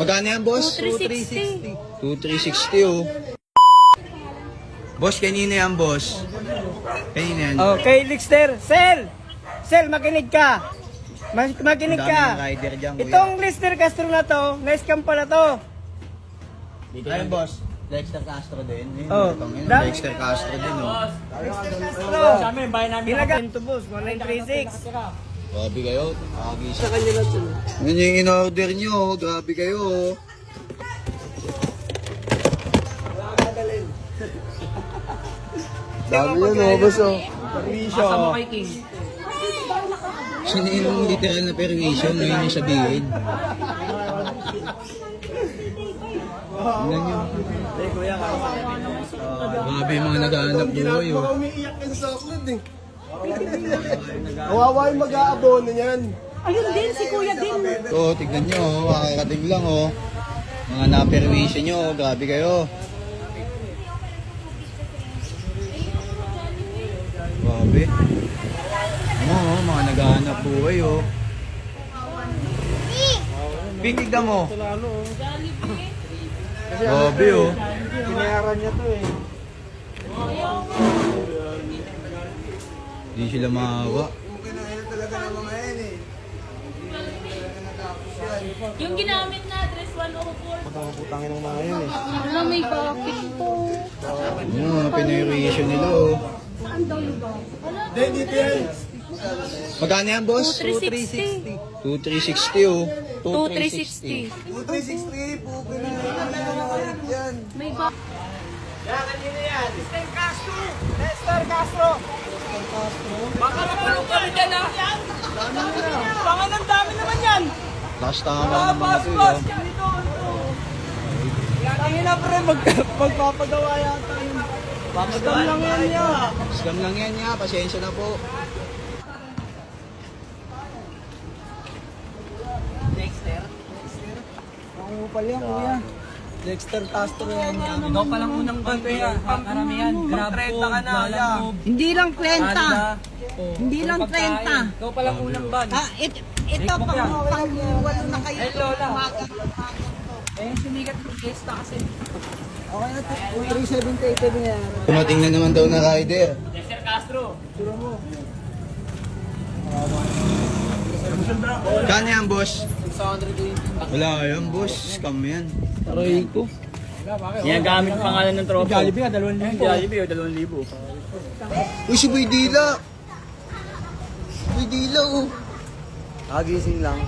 Magkano yan, boss? 2,360. 2,360 oh. Boss, kanina yan, boss. Kanina yan. Okay, Lister. Sel, makinig ka. Makinig Ang dami ka. ng rider dyan, kuya. Itong Lister Castro na to, na-scam pala to. Ayun, boss. Dexter Castro din. Oh. Dexter Castro din, oh. Lister Castro. Ilagay to boss, 1936. Grabe kayo. Nakakisa. Yun yung in-order nyo. Grabe kayo. Dami yun, oh, boss, oh. Permission. Sino yung literal na permission? Ngayon yung sabihin. Tingnan nyo. Grabe yung mga naghahanap buhay, oh. Umiiyak ka sa suklod eh. Kawawa yung mag-aabono niyan. Ayun din, si Kuya din. So, tignan nyo, oh. Makakarating lang, oh. Mga na-permission nyo, oh. Grabe kayo. Grabe. Ano, oh, mga naghahanap buhay, oh. Bigigda mo. Grabe, oh. Pinayaran niya to eh. Hindi sila maawa. Yung ginamit na address 104. Putangin ng mga yun eh. Wala, may bakit po. Ano, mga permission nila, oh. Hindi, dito yan. Magkano yan, boss? 2,360. 2,360, oh. 2,360. 2,363 po. Yan. May bakit. Lister Castro. Baka mapulong kami dyan ha. Baka ng dami naman yan. Last tama ng mga to, oh. Tangin na pre, magpapagawa yata yun. Scam lang yan niya. Scam lang yan, ya. Pasensya na po. Pangupal yan, kuya. Dexter Castro yan. Ikaw palang unang ganto yan. Karamihan. Grab ko, lalamove. Hindi lang 30. Hindi lang 30. Ikaw palang unang ban. Ito pang-walo na kayo. Eh, Lola. Eh, sumigat ng fiesta kasi. Okay na to. 378 na yan. Tumating na naman daw na rider. Dexter Castro. Kano yan, boss? 680. Wala yan, boss. Scam yan. Aray ko. Yan gamit pangalan ng tropa. Jollibee, 2,000. Jollibee, 2,000. Uy, si Boy Dila. Boy Dila, oh. Kagising lang.